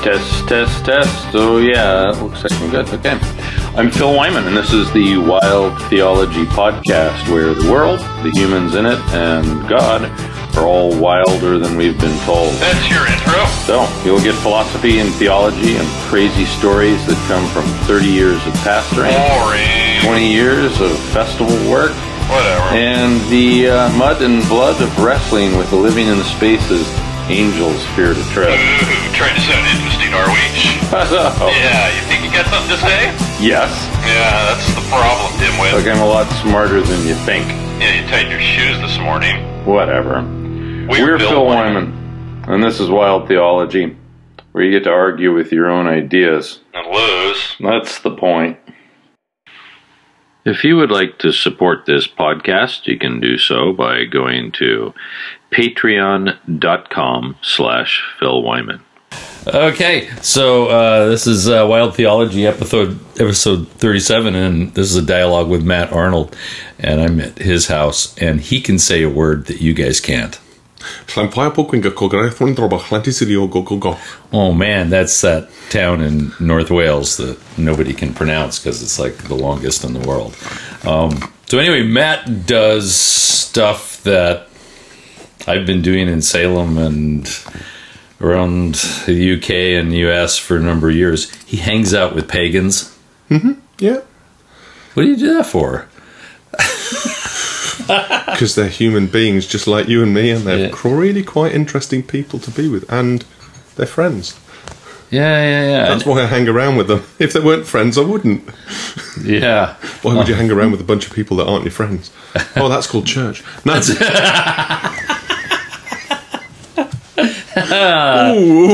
Test, test, test. Oh yeah, it looks like I'm good. Okay. I'm Phil Wyman, and this is the Wild Theology Podcast, where the world, the humans in it, and God are all wilder than we've been told. That's your intro. So, you'll get philosophy and theology and crazy stories that come from 30 years of pastoring, Boring. 20 years of festival work, Whatever. and the mud and blood of wrestling with the living in the spaces angels fear to tread. Ooh, trying to sound interesting, are we? Yeah, you think you got something to say? Yes. Yeah, that's the problem, dimwit. Like I'm a lot smarter than you think. Yeah, you tightened your shoes this morning. Whatever. We're Phil Wyman, and this is Wild Theology, where you get to argue with your own ideas. And lose. That's the point. If you would like to support this podcast, you can do so by going to patreon.com/Phil Wyman. Okay, so this is Wild Theology episode 37, and this is a dialogue with Matt Arnold, and I'm at his house, and he can say a word that you guys can't. Oh man, that's that town in North Wales that nobody can pronounce because it's like the longest in the world. So anyway, Matt does stuff that I've been doing in Salem and around the UK and US for a number of years. He hangs out with pagans. Mm-hmm. Yeah. What do you do that for? Because they're human beings just like you and me, and they're really quite interesting people to be with, and they're friends. Yeah. That's why I hang around with them. If they weren't friends, I wouldn't. Yeah. Why would you hang around with a bunch of people that aren't your friends? Oh, that's called church. No.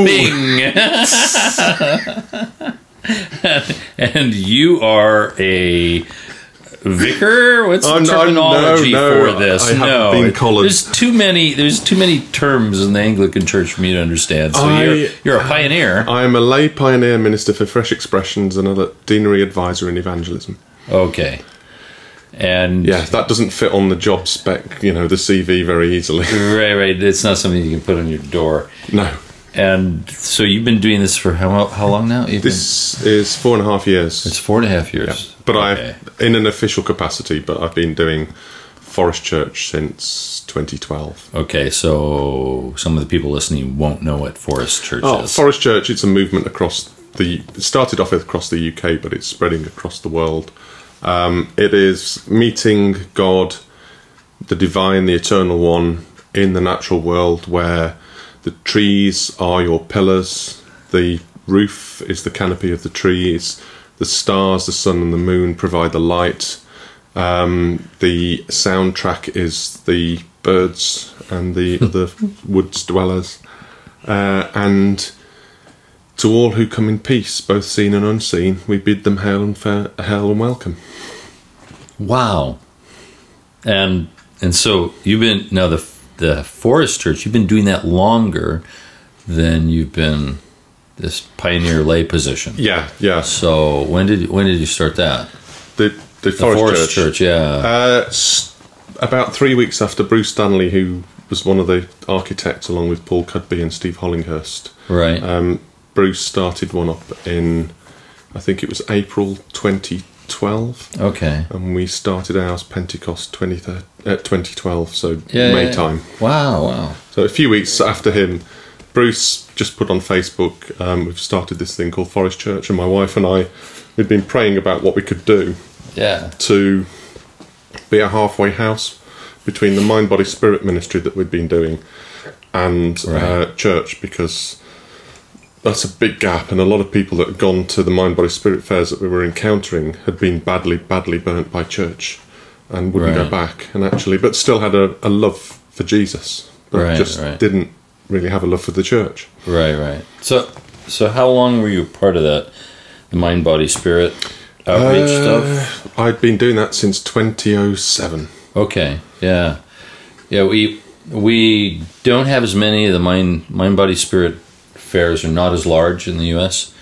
Bing. And you are a vicar? What's the terminology for this? I haven't been collared. There's too many terms in the Anglican Church for me to understand. So you're a pioneer. I'm a lay pioneer minister for fresh expressions and a deanery advisor in evangelism. Okay. And yeah, that doesn't fit on the job spec, the CV very easily. Right. It's not something you can put on your door. No. And so you've been doing this for how long now? This is 4.5 years. It's 4.5 years. Yeah. But okay. In an official capacity, but I've been doing Forest Church since 2012. Okay, so some of the people listening won't know what Forest Church is. Forest Church, it's a movement it started off across the UK, but it's spreading across the world. It is meeting God, the divine, the eternal one, in the natural world, where the trees are your pillars, the roof is the canopy of the trees, the stars, the sun and the moon provide the light, the soundtrack is the birds and the other woods dwellers, and to all who come in peace, both seen and unseen, we bid them hail and welcome. Wow. And so you've been, now the Forest Church, you've been doing that longer than you've been this pioneer lay position. Yeah. So when did you start that? The Forest Church, yeah. About 3 weeks after Bruce Stanley, who was one of the architects along with Paul Cudby and Steve Hollinghurst. Right. Bruce started one up in, I think it was April 2012. Okay. And we started ours Pentecost 2012, so May time. Wow. So a few weeks after him, Bruce just put on Facebook, we've started this thing called Forest Church, and my wife and I, we'd been praying about what we could do to be a halfway house between the mind, body, spirit ministry that we'd been doing and church, because that's a big gap, and a lot of people that had gone to the mind, body, spirit fairs that we were encountering had been badly burnt by church and wouldn't go back, and but still had a love for Jesus, but didn't really have a love for the church. Right. So how long were you part of that, the mind, body, spirit outreach stuff? I'd been doing that since 2007. Okay, yeah. We don't have as many of the mind, body, spirit fairs are not as large in the US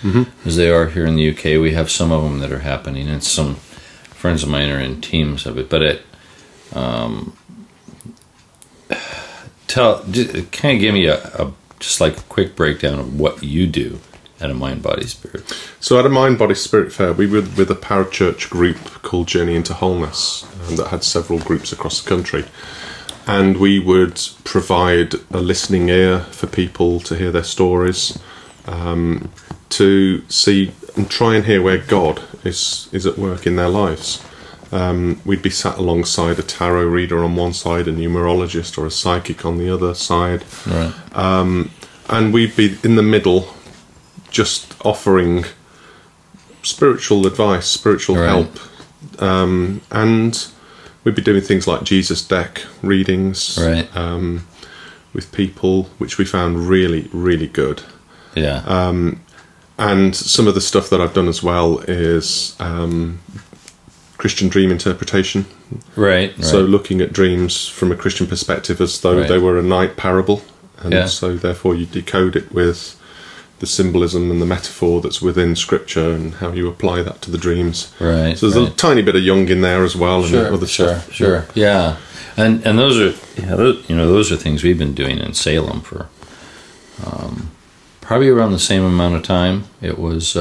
as they are here in the UK. We have some of them that are happening, and some friends of mine are in teams of it. But kind of give me a just like a quick breakdown of what you do at a Mind, Body, Spirit? So at a Mind, Body, Spirit fair, we were with a parachurch group called Journey into Wholeness, that had several groups across the country. And we would provide a listening ear for people to hear their stories, to see and try and hear where God is at work in their lives. We'd be sat alongside a tarot reader on one side, a numerologist or a psychic on the other side. Right. And we'd be in the middle, just offering spiritual advice, spiritual help. And we'd be doing things like Jesus deck readings with people, which we found really, really good. Yeah. And some of the stuff that I've done as well is Christian dream interpretation. Right. So looking at dreams from a Christian perspective as though they were a night parable. And so therefore you decode it with the symbolism and the metaphor that's within Scripture and how you apply that to the dreams. Right. So there's a tiny bit of Jung in there as well, and other stuff. Sure. Yeah. And those are those are things we've been doing in Salem for probably around the same amount of time. It was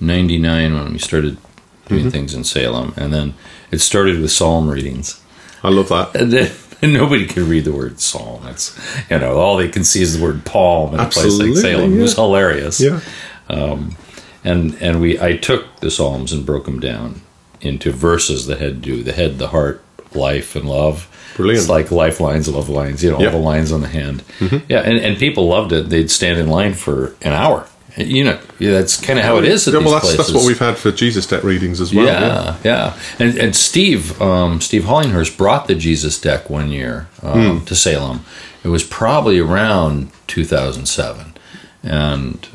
99 when we started doing things in Salem, and then it started with psalm readings. I love that. And then nobody can read the word psalm. It's all they can see is the word palm in a place like Salem. It was hilarious. Yeah. And I took the psalms and broke them down into verses that had to do the head, the heart, life, and love. Brilliant. It's like lifelines, love lines, all the lines on the hand. Yeah, and people loved it. They'd stand in line for an hour. That's kind of how it is at these places. That's what we've had for Jesus deck readings as well. Yeah. And Steve Hollinghurst brought the Jesus deck one year to Salem. It was probably around 2007. And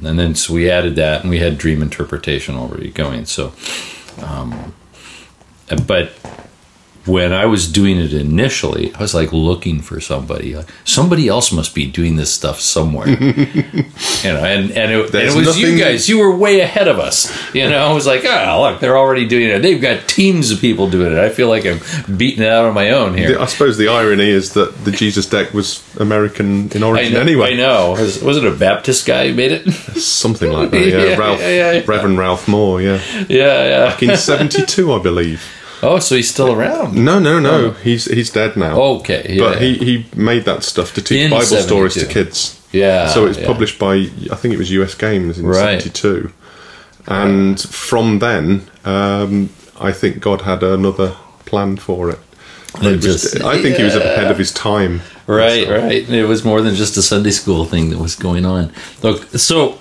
then so we added that, and we had dream interpretation already going. So, but when I was doing it initially, I was like looking for somebody. Somebody else must be doing this stuff somewhere. And it was you guys. You were way ahead of us. I was like, look, they're already doing it. They've got teams of people doing it. I feel like I'm beating it out on my own here. I suppose the irony is that the Jesus deck was American in origin anyway. I know. Was it a Baptist guy who made it? Something like that, yeah. Reverend Ralph Moore, yeah. Back in 72, I believe. Oh, so he's still around? No. Oh. He's dead now. Okay. But he made that stuff to teach Bible stories to kids. Yeah. So it's published by, I think it was US Games in 72. And from then, I think God had another plan for it. I think he was ahead of his time. Right. It was more than just a Sunday school thing that was going on. Look, so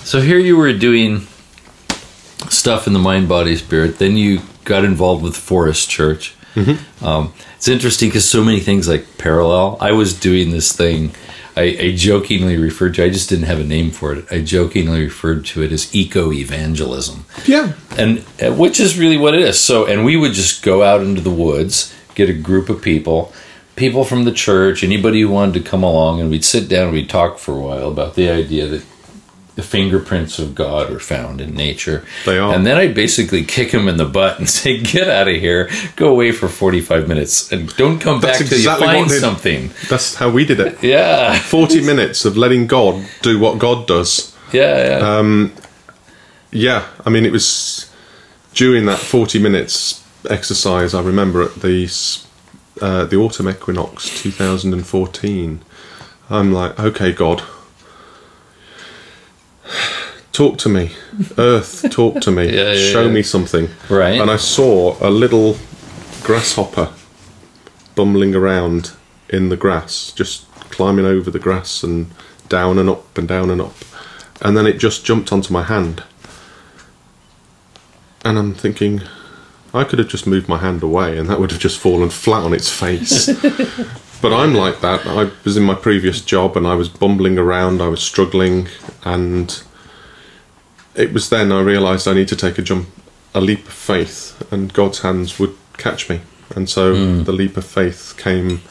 here you were doing stuff in the Mind, Body, Spirit. Then you got involved with Forest Church. It's interesting because so many things like parallel. I was doing this thing I jokingly referred to, I just didn't have a name for it, I jokingly referred to it as eco-evangelism. Yeah. And which is really what it is. So, and we would just go out into the woods, get a group of people from the church, anybody who wanted to come along, and we'd sit down and we'd talk for a while about the idea that the fingerprints of God are found in nature. They are. And then I'd basically kick him in the butt and say, get out of here, go away for 45 minutes, and don't come back till you find something. That's how we did it. Yeah. 40 minutes of letting God do what God does. Yeah. Yeah, I mean, it was during that 40 minutes exercise, I remember at the autumn equinox 2014, I'm like, okay, God, talk to me. Earth, talk to me. Show me something. Right. And I saw a little grasshopper bumbling around in the grass, just climbing over the grass and down and up and down and up. And then it just jumped onto my hand. And I'm thinking, I could have just moved my hand away and that would have just fallen flat on its face. But I'm like that. I was in my previous job and I was bumbling around, I was struggling, and it was then I realised I need to take a leap of faith, and God's hands would catch me. And so the leap of faith came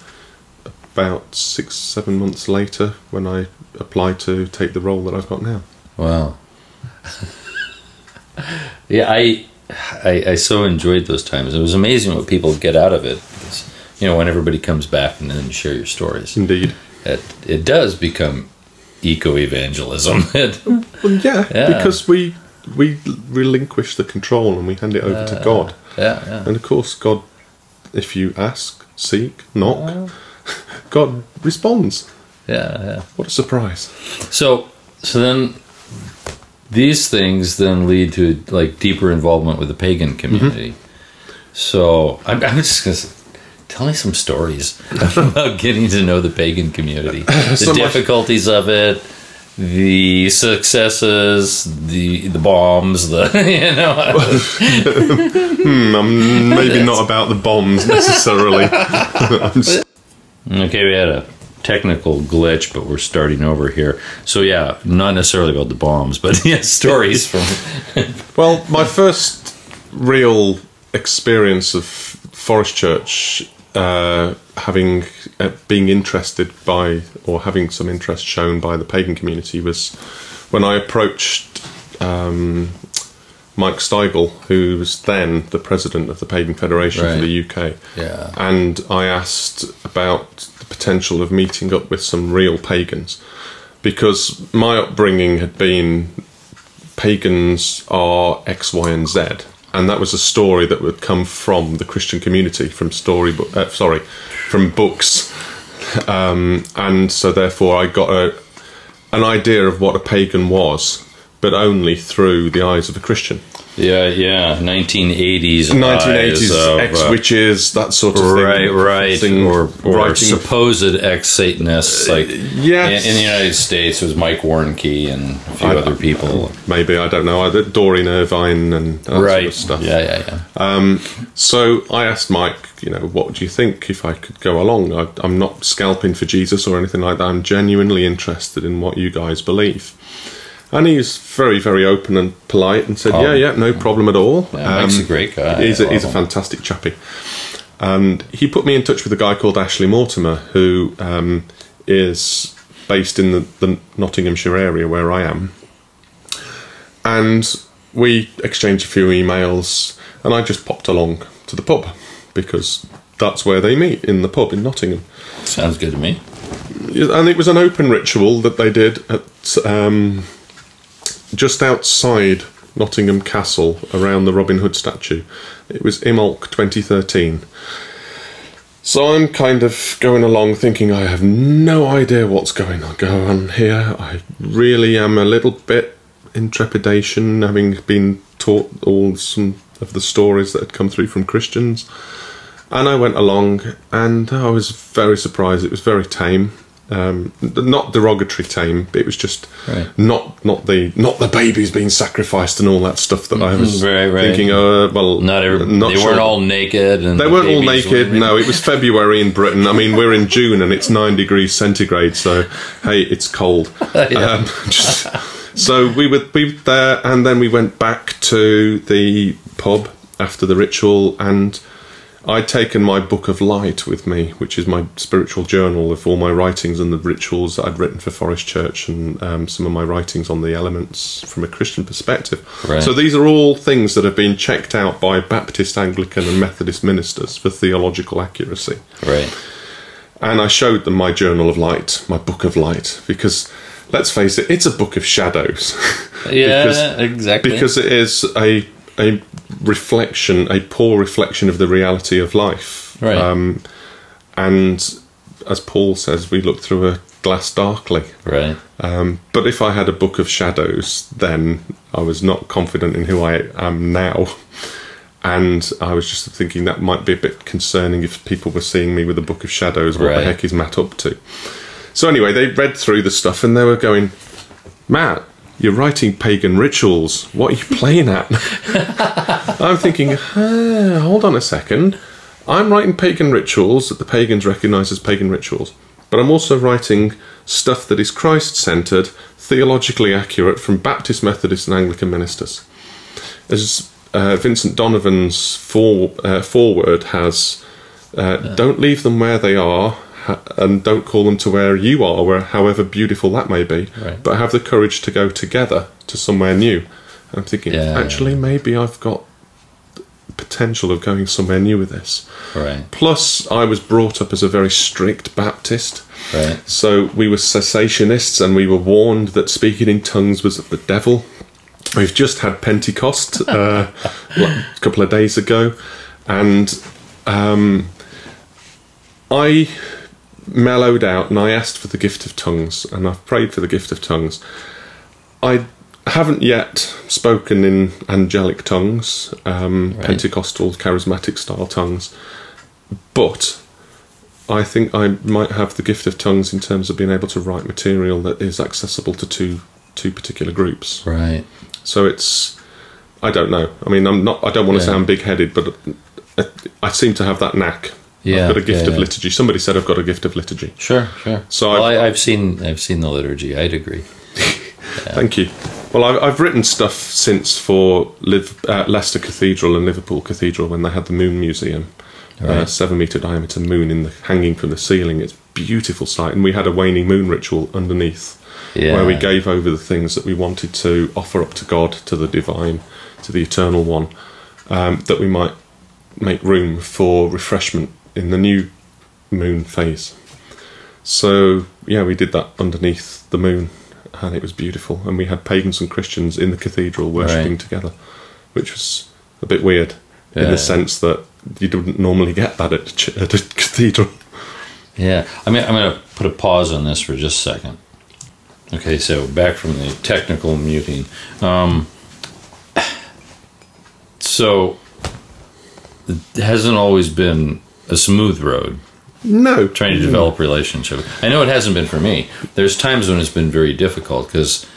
about 6-7 months later when I applied to take the role that I've got now. Wow. Yeah, I so enjoyed those times. It was amazing what people get out of it. Because, when everybody comes back and then you share your stories. Indeed. It does become eco-evangelism. Well, yeah, because we relinquish the control and we hand it over to God. Yeah. And of course, God, if you ask, seek, knock, God responds. Yeah. What a surprise! So then, these things then lead to like deeper involvement with the pagan community. So I'm just going to tell me some stories about getting to know the pagan community, the difficulties of it, the successes, the bombs, Maybe not about the bombs necessarily. Okay, we had a technical glitch, but we're starting over here. So yeah, not necessarily about the bombs, but yeah, stories from. Well, my first real experience of Forest Church, being interested by, or having some interest shown by the pagan community, was when I approached Mike Steigel, who was then the president of the Pagan Federation for the UK. Yeah. And I asked about the potential of meeting up with some real pagans, because my upbringing had been pagans are X, Y, and Z. And that was a story that would come from the Christian community, from from books. And so therefore I got an idea of what a pagan was, but only through the eyes of a Christian. Yeah, 1980s ex-witches, that sort of thing. Right. Or supposed ex-Satanists, like in the United States, it was Mike Warnke and a few other people. Maybe, I don't know, Doreen Irvine and that sort of stuff. Yeah. So I asked Mike, what would you think if I could go along? I'm not scalping for Jesus or anything like that. I'm genuinely interested in what you guys believe. And he's very, very open and polite and said, no problem at all. Yeah, Mike's a great guy. He's a fantastic chappie. And he put me in touch with a guy called Ashley Mortimer, who is based in the Nottinghamshire area where I am. And we exchanged a few emails, and I just popped along to the pub, because that's where they meet, in the pub in Nottingham. Sounds good to me. And it was an open ritual that they did at... just outside Nottingham Castle, around the Robin Hood statue. It was Imolc 2013. So I'm kind of going along thinking, I have no idea what's going on here. I really am a little bit in trepidation, having been taught some of the stories that had come through from Christians. And I went along, and I was very surprised. It was very tame. Not derogatory tame, but it was just not the babies being sacrificed and all that stuff that I was thinking. They weren't all naked, and they weren't all naked. No, it was February in Britain. I mean, we're in June and it's 9 degrees centigrade, so hey, it's cold. So we were there, and then we went back to the pub after the ritual, and I'd taken my Book of Light with me, which is my spiritual journal of all my writings and the rituals that I'd written for Forest Church, and some of my writings on the elements from a Christian perspective. Right. So these are all things that have been checked out by Baptist, Anglican and Methodist ministers for theological accuracy. Right. And I showed them my Journal of Light, my Book of Light, because, let's face it, it's a book of shadows. Exactly. Because it is a reflection, a poor reflection of the reality of life. Right. And as Paul says, we look through a glass darkly. Right. But if I had a book of shadows, then I was not confident in who I am now. And I was just thinking that might be a bit concerning if people were seeing me with a book of shadows. What the heck is Matt up to? So anyway, they read through the stuff and they were going, Matt, you're writing pagan rituals. What are you playing at? I'm thinking, hold on a second. I'm writing pagan rituals that the pagans recognise as pagan rituals. But I'm also writing stuff that is Christ-centred, theologically accurate from Baptist, Methodist and Anglican ministers. As Vincent Donovan's foreword has, don't leave them where they are, and don't call them to where you are, however beautiful that may be, but have the courage to go together to somewhere new. And I'm thinking, maybe I've got potential of going somewhere new with this. Right. Plus, I was brought up as a very strict Baptist. Right. So we were cessationists, and we were warned that speaking in tongues was of the devil. We've just had Pentecost a couple of days ago, and I mellowed out and I asked for the gift of tongues, and I've prayed for the gift of tongues. I haven't yet spoken in angelic tongues, Pentecostal, charismatic style tongues, but I think I might have the gift of tongues in terms of being able to write material that is accessible to two particular groups. Right. So it's, I don't know. I mean, I don't want to sound big-headed, but I seem to have that knack. Yeah, I've got a gift of liturgy. Somebody said I've got a gift of liturgy. Sure. So I've seen the liturgy. I'd agree. Thank you. Well, I've written stuff since for Leicester Cathedral and Liverpool Cathedral when they had the Moon Museum, 7-metre diameter moon hanging from the ceiling. It's a beautiful sight, and we had a waning moon ritual underneath, where we gave over the things that we wanted to offer up to God, to the divine, to the eternal one, that we might make room for refreshment in the new moon phase. So we did that underneath the moon, and it was beautiful, and we had pagans and Christians in the cathedral worshipping together, which was a bit weird in the sense that you wouldn't normally get that at a cathedral. Yeah, I'm going to put a pause on this for just a second. Okay, so back from the technical muting. So it hasn't always been a smooth road. No. Trying to develop relationship. I know it hasn't been for me. There's times when it's been very difficult because,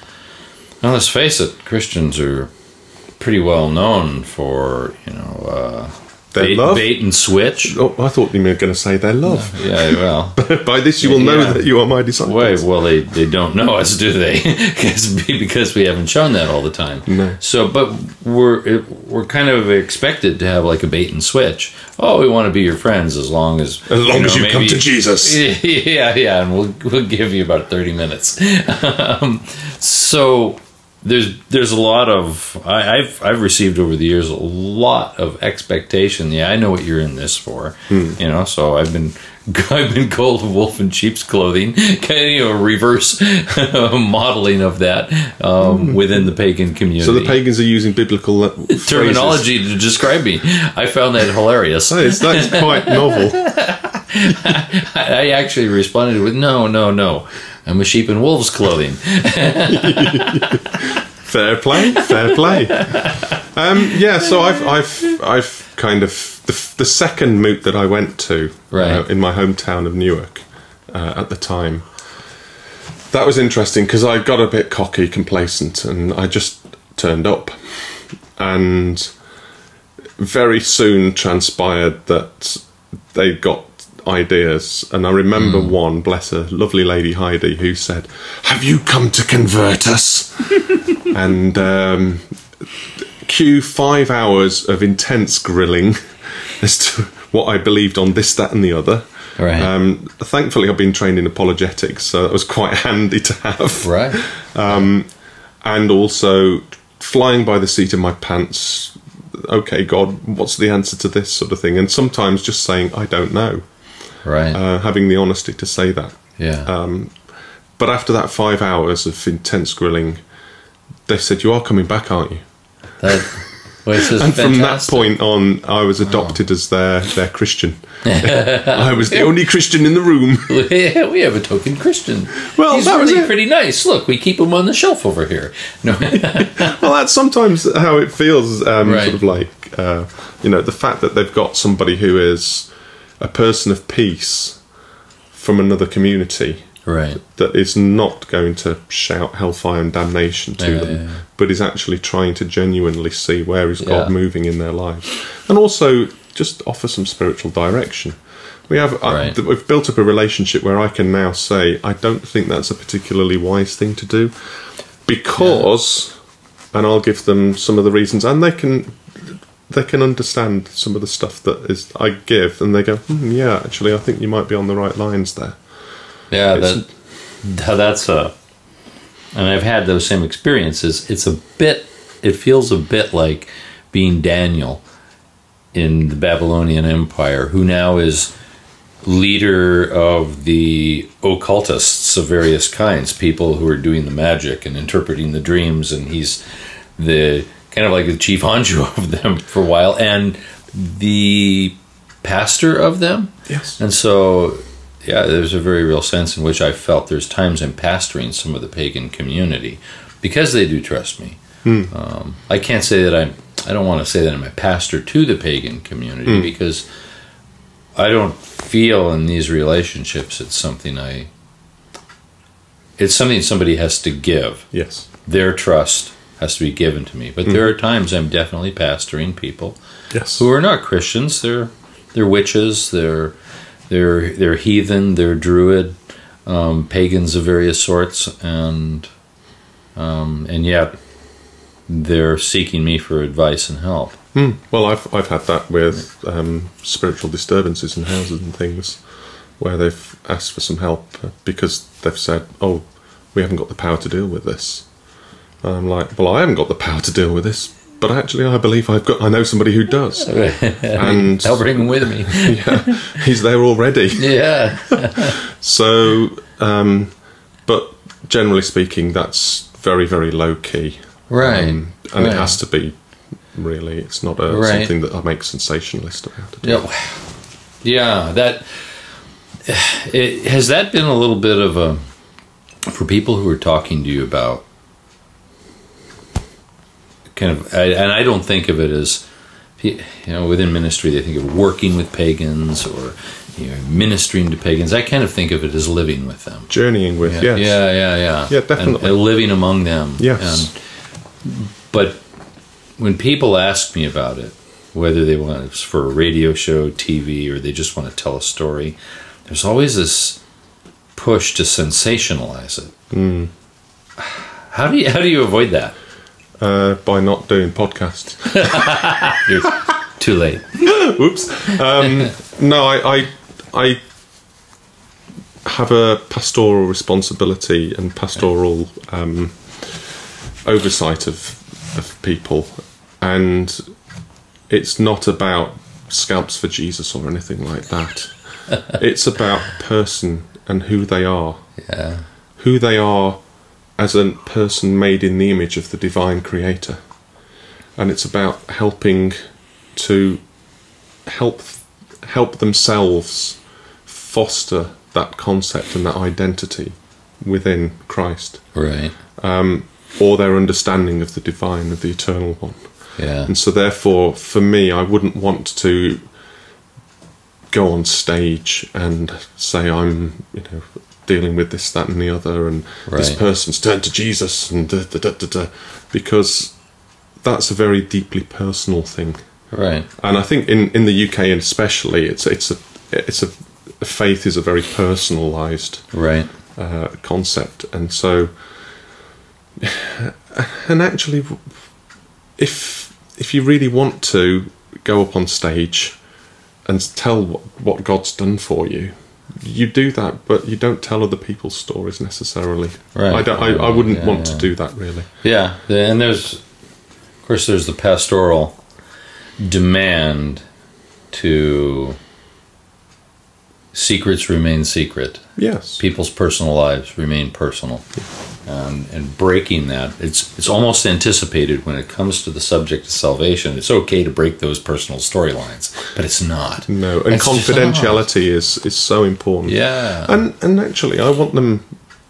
well, let's face it, Christians are pretty well known for, bait and switch. Oh, I thought you were going to say their love. No, yeah, well. By this you will know that you are my disciples. Wait, well, they don't know us, do they? Because we haven't shown that all the time. No. So, but we're kind of expected to have like a bait and switch. Oh, we want to be your friends as long as you come to Jesus. Yeah, and we'll give you about 30 minutes. So there's a lot of I've received over the years a lot of expectation. Yeah, I know what you're in this for. So I've been called a wolf in sheep's clothing, kind of reverse modeling of that within the pagan community. So the pagans are using biblical terminology to describe me. I found that hilarious. That's quite novel. I actually responded with no. I'm a sheep in wolf's clothing. Fair play. So I've kind of the second moot that I went to in my hometown of Newark at the time. That was interesting because I got a bit cocky, complacent, and I just turned up, and very soon transpired that they got ideas. And I remember one, bless her, lovely lady Heidi, who said, "Have you come to convert us?" And cue 5 hours of intense grilling as to what I believed on this, that and the other. Right. Thankfully I've been trained in apologetics, so that was quite handy to have. Right. And also flying by the seat of my pants, okay, God, what's the answer to this sort of thing? And sometimes just saying, I don't know. Right. Having the honesty to say that. Yeah. But after that 5 hours of intense grilling, they said, "You are coming back, aren't you?" And fantastic. From that point on, I was adopted as their Christian. I was the only Christian in the room. We have a token Christian. Well, he's really pretty nice. Look, we keep him on the shelf over here. No. Well, that's sometimes how it feels. Sort of like the fact that they've got somebody who is a person of peace from another community. Right. That is not going to shout hellfire and damnation to them, but is actually trying to genuinely see where is God moving in their lives, and also just offer some spiritual direction. We've built up a relationship where I can now say, I don't think that's a particularly wise thing to do, because, and I'll give them some of the reasons, and they can understand some of the stuff that I give, and they go, actually, I think you might be on the right lines there. Yeah, that's and I've had those same experiences. It feels a bit like being Daniel in the Babylonian Empire, who now is leader of the occultists of various kinds, people who are doing the magic and interpreting the dreams, and he's the kind of like the chief honcho of them for a while, and the pastor of them. Yes. And so, yeah, there's a very real sense in which I felt there's times I'm pastoring some of the pagan community because they do trust me. I can't say that I don't want to say that I'm a pastor to the pagan community because I don't feel in these relationships it's something somebody has to give. Yes. Their trust has to be given to me. But there are times I'm definitely pastoring people Yes. who are not Christians. They're witches, they're heathen, they're druid, pagans of various sorts, and yet they're seeking me for advice and help. Well, I've had that with spiritual disturbances in houses and things, where they've asked for some help because they've said, "Oh, we haven't got the power to deal with this." And I'm like, "Well, I haven't got the power to deal with this, but actually, I believe I know somebody who does." And I'll bring him with me. yeah, he's there already. Yeah. So, but generally speaking, that's very, very low key, Right. and it has to be. Really, it's not something that I make sensationalist about it. Yeah, has that been a little bit of a, for people who are talking to you about kind of, and I don't think of it as, within ministry they think of working with pagans or ministering to pagans. I kind of think of it as living with them, Journeying with, yes. Yeah, definitely, and living among them. Yes, but when people ask me about it, whether they want it for a radio show, TV, or they just want to tell a story, there's always this push to sensationalize it. How do you avoid that? By not doing podcasts. You're too late. Whoops. No, I have a pastoral responsibility and pastoral oversight of people, and it's not about scalps for Jesus or anything like that. It's about person and who they are. Yeah. Who they are as a person made in the image of the divine creator. And it's about helping to help themselves foster that concept and that identity within Christ. Right. Or their understanding of the divine, of the eternal one. Yeah. And so therefore, for me, I wouldn't want to go on stage and say I'm, dealing with this, that and the other, and this person's turned to Jesus, and because that's a very deeply personal thing. Right. And I think in the UK and especially, it's a faith is a very personalised concept, and so. And actually, if you really want to go up on stage and tell what God's done for you, you do that, but you don't tell other people's stories necessarily. Right. I wouldn't want to do that, really. Yeah, and there's the pastoral demand to secrets remain secret. Yes. People's personal lives remain personal. And breaking that, it's almost anticipated when it comes to the subject of salvation. It's okay to break those personal storylines, but it's not. No, and confidentiality is so important. Yeah. And actually, I want them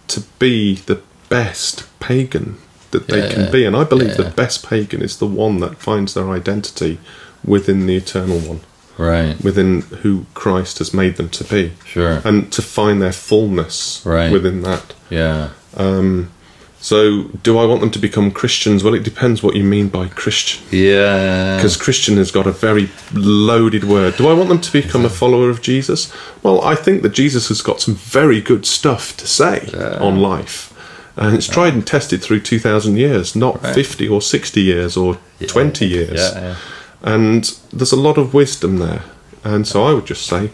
to be the best pagan that they can be. And I believe the best pagan is the one that finds their identity within the eternal one. Right. Within who Christ has made them to be. Sure. And to find their fullness within that. Yeah. So, do I want them to become Christians? Well, it depends what you mean by Christian. Yeah. Because Christian has got a very loaded word. Do I want them to become a follower of Jesus? Well, I think that Jesus has got some very good stuff to say on life. And it's tried and tested through 2,000 years, not 50 or 60 years or 20 years. Yeah. And there's a lot of wisdom there. And so I would just say,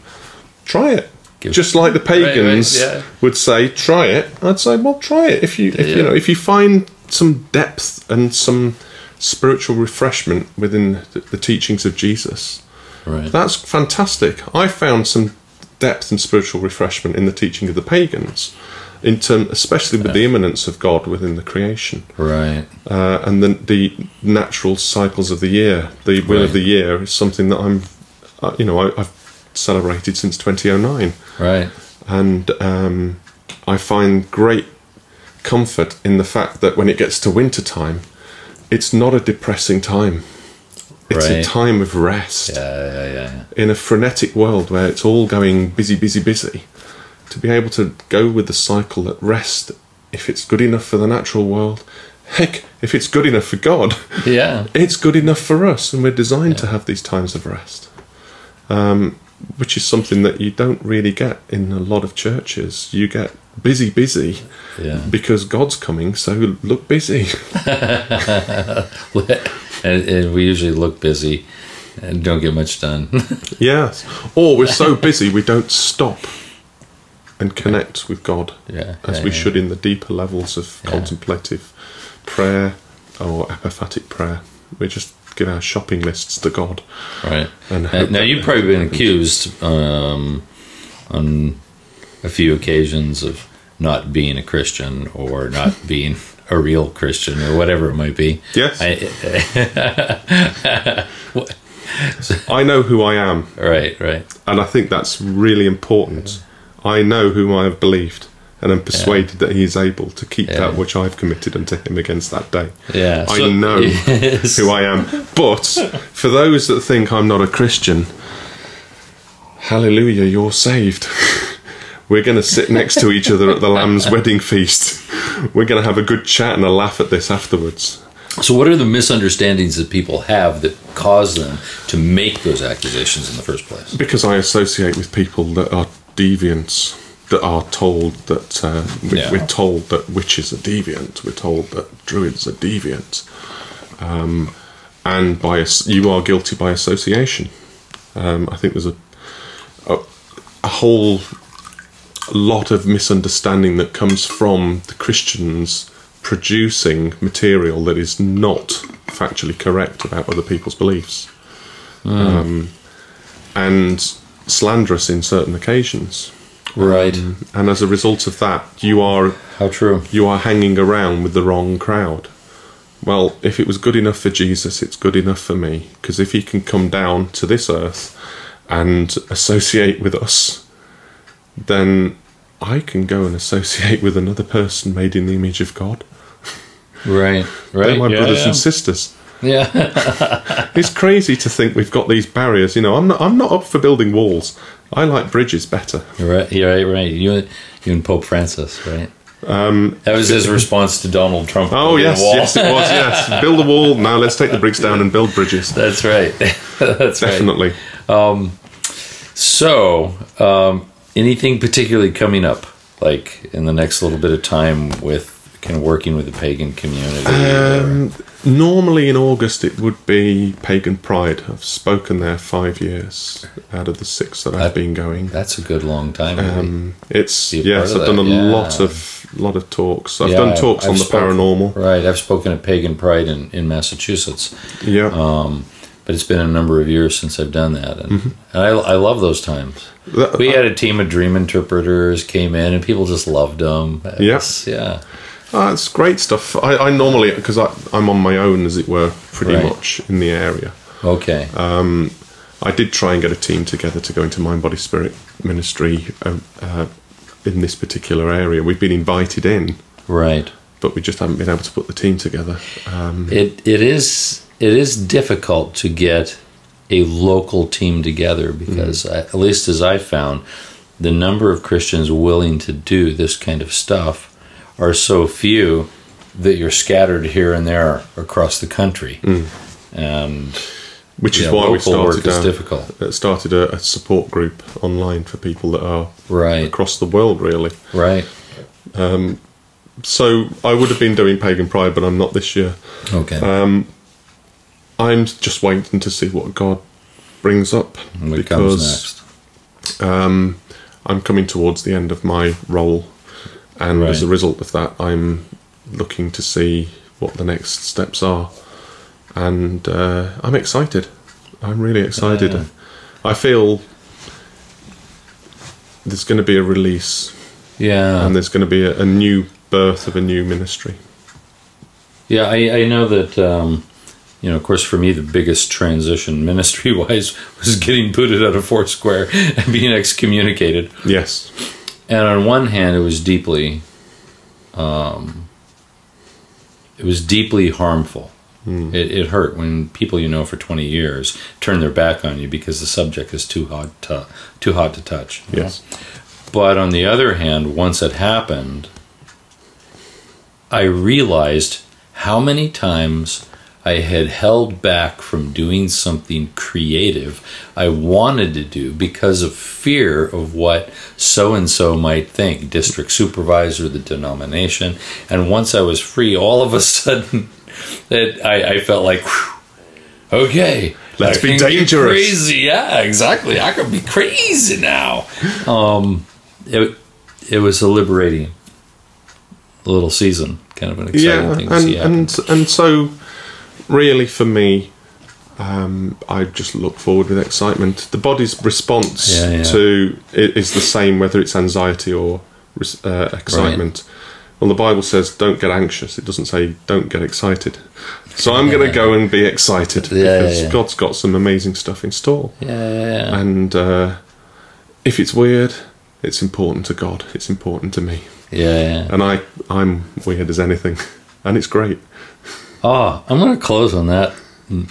try it. Just like the pagans would say, try it. I'd say, well, try it. If you find some depth and some spiritual refreshment within the teachings of Jesus, Right. That's fantastic. I found some depth and spiritual refreshment in the teaching of the pagans, especially with the immanence of God within the creation. Right. And the natural cycles of the year. The will of the year is something that I've celebrated since 2009. Right. And I find great comfort in the fact that when it gets to winter time, it's not a depressing time. It's a time of rest. Yeah. In a frenetic world where it's all going busy, to be able to go with the cycle at rest, if it's good enough for the natural world, heck, if it's good enough for God, it's good enough for us, and we're designed to have these times of rest. Which is something that you don't really get in a lot of churches. You get busy because God's coming, so look busy. And we usually look busy and don't get much done. Yes. Or we're so busy we don't stop and connect with God as we should in the deeper levels of contemplative prayer or apophatic prayer. We just give our shopping lists to God. Right. And now, you've probably been accused on a few occasions of not being a Christian or not being a real Christian or whatever it might be. Yes. I know who I am. Right. And I think that's really important. I know whom I have believed, and I'm persuaded that he is able to keep that which I've committed unto him against that day. Yeah, I know who I am. But for those that think I'm not a Christian, hallelujah, you're saved. We're going to sit next to each other at the Lamb's wedding feast. We're going to have a good chat and a laugh at this afterwards. So what are the misunderstandings that people have that cause them to make those accusations in the first place? Because I associate with people that are deviants, that are told that we're told that witches are deviant, we're told that druids are deviant, and you are guilty by association. I think there's a whole lot of misunderstanding that comes from the Christians producing material that is not factually correct about other people's beliefs, and slanderous in certain occasions. Right. And as a result of that, you are hanging around with the wrong crowd. Well, if it was good enough for Jesus, it's good enough for me, because if he can come down to this earth and associate with us, then I can go and associate with another person made in the image of God. Right. They're my brothers and sisters. Yeah. It's crazy to think we've got these barriers. I'm not up for building walls. I like bridges better. Right. You and Pope Francis, right? That was his response to Donald Trump. Oh yes, yes it was. Yes, build a wall. Now let's take the bricks down and build bridges. That's right. That's definitely. Right. So, anything particularly coming up, like in the next little bit of time, with kind of working with the pagan community? Normally in August it would be Pagan Pride. I've spoken there 5 years out of the 6 that I've been going. That's a good long time. I've done a lot of talks. I've done talks on the paranormal. Right, I've spoken at Pagan Pride in Massachusetts. Yeah. But it's been a number of years since I've done that, and I love those times. We had a team of dream interpreters came in, and people just loved them. It's great stuff. I normally, because I'm on my own, as it were, pretty much in the area. Okay. I did try and get a team together to go into Mind, Body, Spirit ministry in this particular area. We've been invited in, right, but we just haven't been able to put the team together. It is difficult to get a local team together because, at least as I found, the number of Christians willing to do this kind of stuff are so few that you're scattered here and there across the country. And which is why we started a support group online for people that are right across the world, really. Right. So I would have been doing Pagan Pride, but I'm not this year. Okay. I'm just waiting to see what God brings up, what comes next. I'm coming towards the end of my role, and as a result of that, I'm looking to see what the next steps are, and I'm excited. I'm really excited. I feel there's going to be a release. Yeah. And there's going to be a new birth of a new ministry. Yeah, I know that, of course, for me, the biggest transition ministry-wise was getting booted out of Foursquare and being excommunicated. Yes. And on one hand, it was deeply harmful. It hurt when people you know for 20 years turn their back on you because the subject is too hot to touch. Yes. But on the other hand, once it happened, I realized how many times I had held back from doing something creative I wanted to do because of fear of what so-and-so might think, district supervisor, the denomination. And once I was free, all of a sudden, I felt like, whew, okay, let's be dangerous. Crazy, yeah, exactly. I could be crazy now. It was a liberating little season, kind of an exciting thing to see happen. And so, really, for me, I just look forward with excitement. The body's response to it is the same, whether it's anxiety or excitement. Right. Well, the Bible says, don't get anxious. It doesn't say, don't get excited. So I'm going to go and be excited because God's got some amazing stuff in store. Yeah. And if it's weird, it's important to God. It's important to me. Yeah. And I'm weird as anything. And it's great. I'm going to close on that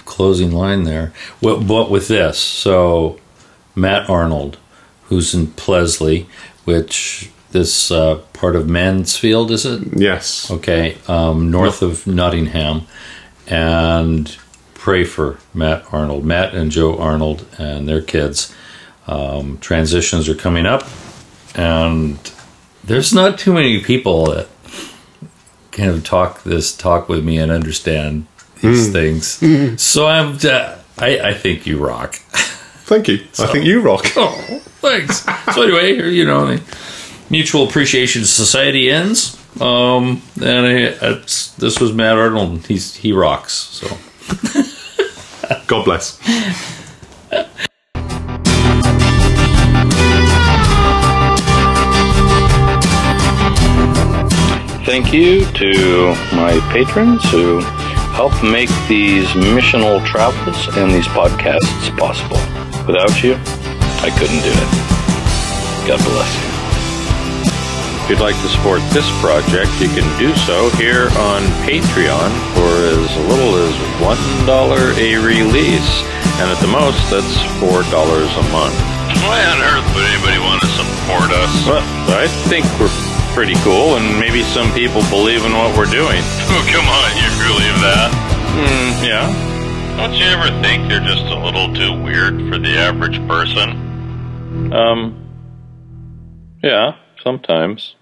closing line there. What with this? So, Matt Arnold, who's in Plesley, which... this part of Mansfield, is it? Yes. Okay, north of Nottingham. And pray for Matt Arnold. Matt and Joe Arnold and their kids. Transitions are coming up. And there's not too many people that kind of talk with me and understand these things. So I think you rock. Thank you. I think you rock. Oh, thanks. So anyway, the Mutual Appreciation Society ends, and this was Matt Arnold. He rocks. So, God bless. Thank you to my patrons who help make these missional travels and these podcasts possible. Without you, I couldn't do it. God bless you. If you'd like to support this project, you can do so here on Patreon for as little as $1 a release, and at the most, that's $4 a month. Why on earth would anybody want to support us? Well, I think we're pretty cool, and maybe some people believe in what we're doing. Oh, come on, you believe that? Yeah. Don't you ever think you're just a little too weird for the average person? Yeah, sometimes.